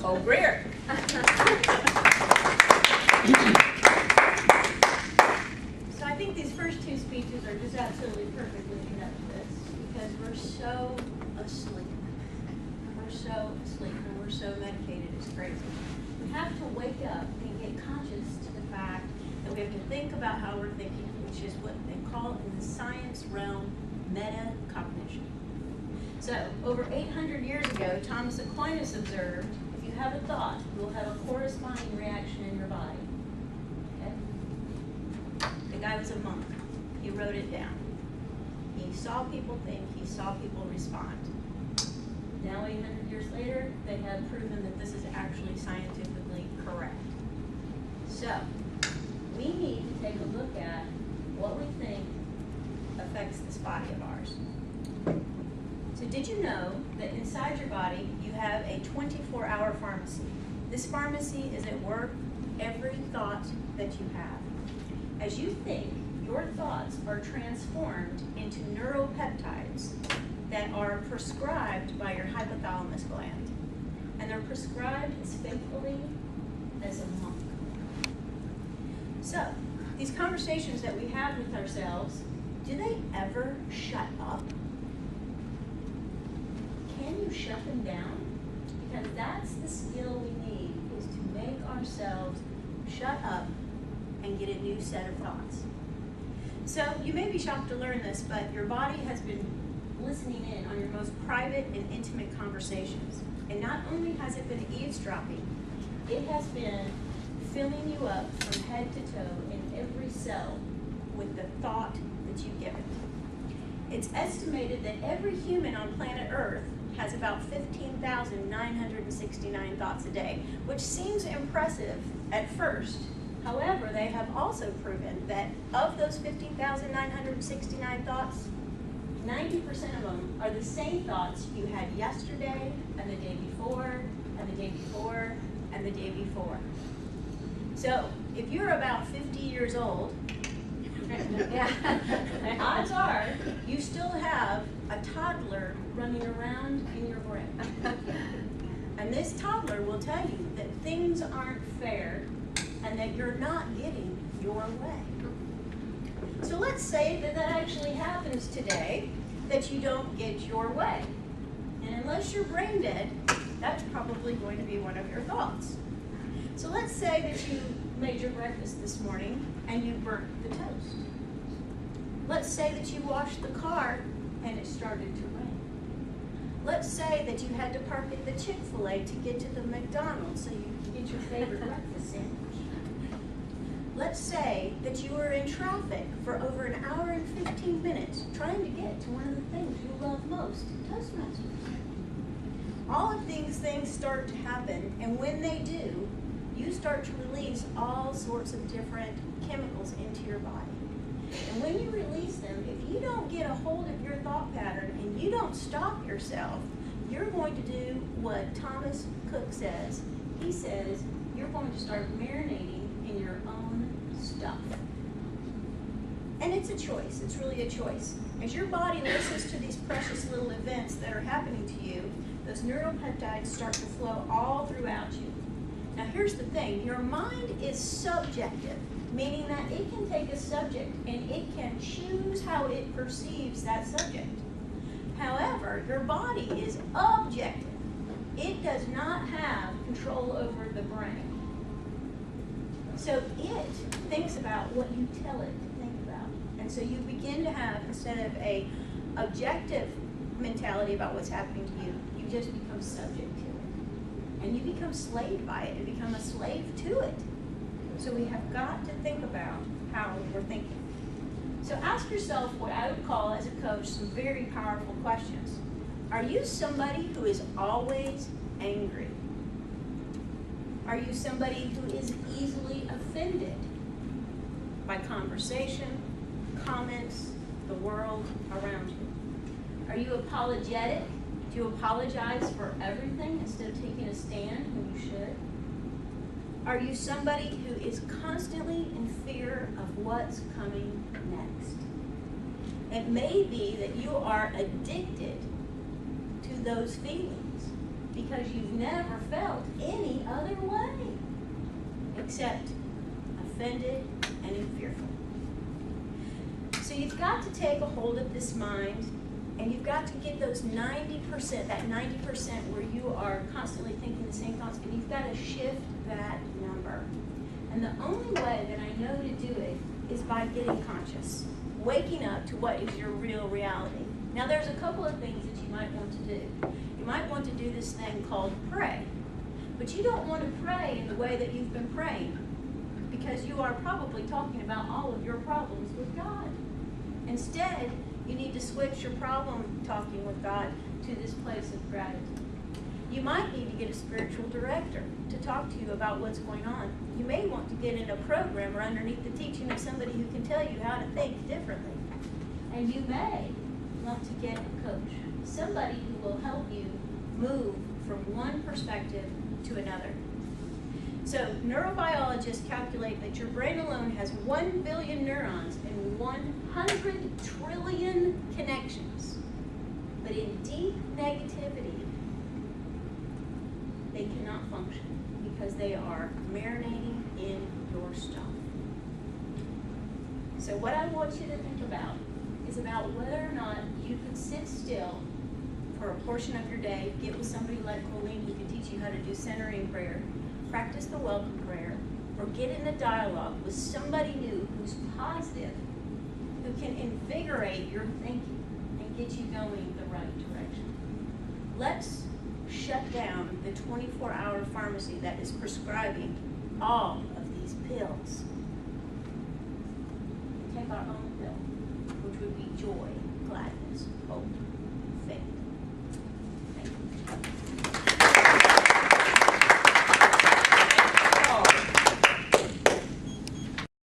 Nicole Greer. So I think these first two speeches are just absolutely perfect leading up to this, because we're so asleep. We're so asleep and we're so medicated, it's crazy. We have to wake up and get conscious to the fact that we have to think about how we're thinking, which is what they call in the science realm metacognition. So, over 800 years ago, Thomas Aquinas observed, if you have a thought, you will have a corresponding reaction in your body. Okay? The guy was a monk. He wrote it down. He saw people think, he saw people respond. Now, 800 years later, they have proven that this is actually scientifically correct. So, we need to take a look at what we think affects this body of ours. So did you know that inside your body you have a 24-hour pharmacy? This pharmacy is at work every thought that you have. As you think, your thoughts are transformed into neuropeptides that are prescribed by your hypothalamus gland. And they're prescribed as faithfully as a monk. So, these conversations that we have with ourselves, do they ever shut up? Can you shut them down? Because that's the skill we need, is to make ourselves shut up and get a new set of thoughts. So you may be shocked to learn this, but your body has been listening in on your most private and intimate conversations. And not only has it been eavesdropping, it has been filling you up from head to toe in every cell with the thought that you give it. It's estimated that every human on planet Earth has about 15,969 thoughts a day, which seems impressive at first. However, they have also proven that of those 15,969 thoughts, 90% of them are the same thoughts you had yesterday and the day before and the day before and the day before. So, if you're about 50 years old, odds are you still have a toddler running around in your brain. And this toddler will tell you that things aren't fair and that you're not getting your way. So let's say that that actually happens today, that you don't get your way. And unless you're brain dead, that's probably going to be one of your thoughts. So let's say that you made your breakfast this morning and you burnt the toast. Let's say that you washed the car and it started to rain. Let's say that you had to park at the Chick-fil-A to get to the McDonald's so you could get your favorite breakfast sandwich. Let's say that you were in traffic for over an hour and 15 minutes trying to get to one of the things you love most, Toastmasters. All of these things start to happen, and when they do, you start to release all sorts of different chemicals into your body. And when you release them, if you don't get a hold of your thought pattern and you don't stop yourself, you're going to do what Thomas Cook says. He says, you're going to start marinating in your own stuff. And it's a choice. It's really a choice. As your body listens to these precious little events that are happening to you, those neuropeptides start to flow all throughout you. Now here's the thing, your mind is subjective, meaning that it can take a subject and it can choose how it perceives that subject. However, your body is objective. It does not have control over the brain. So it thinks about what you tell it to think about. And so you begin to have, instead of a objective mentality about what's happening to you, you just become subject to it. And you become slaved by it, and become a slave to it. So we have got to think about how we're thinking. So ask yourself what I would call, as a coach, some very powerful questions. Are you somebody who is always angry? Are you somebody who is easily offended by conversation, comments, the world around you? Are you apologetic? Do you apologize for everything instead of taking a stand when you should? Are you somebody who is constantly in fear of what's coming next? It may be that you are addicted to those feelings. because you've never felt any other way except offended and fearful. So you've got to take a hold of this mind, and you've got to get those 90%, that 90% where you are constantly thinking the same thoughts, and you've got to shift that number. And the only way that I know to do it is by getting conscious, waking up to what is your real reality. Now there's a couple of things that you might want to do. You might want to do this thing called pray. But you don't want to pray in the way that you've been praying, because you are probably talking about all of your problems with God. Instead, you need to switch your problem talking with God to this place of gratitude. You might need to get a spiritual director to talk to you about what's going on. You may want to get in a program or underneath the teaching of somebody who can tell you how to think differently. And you may want to get a coach, somebody who will help you move from one perspective to another. So neurobiologists calculate that your brain alone has 1 billion neurons and 100 trillion connections. But in deep negativity, they cannot function because they are marinating in your stuff. So what I want you to think about is about whether or not you could sit still for a portion of your day, get with somebody like Colleen who can teach you how to do centering prayer, practice the welcome prayer, or get in a dialogue with somebody new who's positive, who can invigorate your thinking and get you going the right direction. Let's shut down the 24-hour pharmacy that is prescribing all of these pills. Take our own pill, which would be joy, gladness, hope,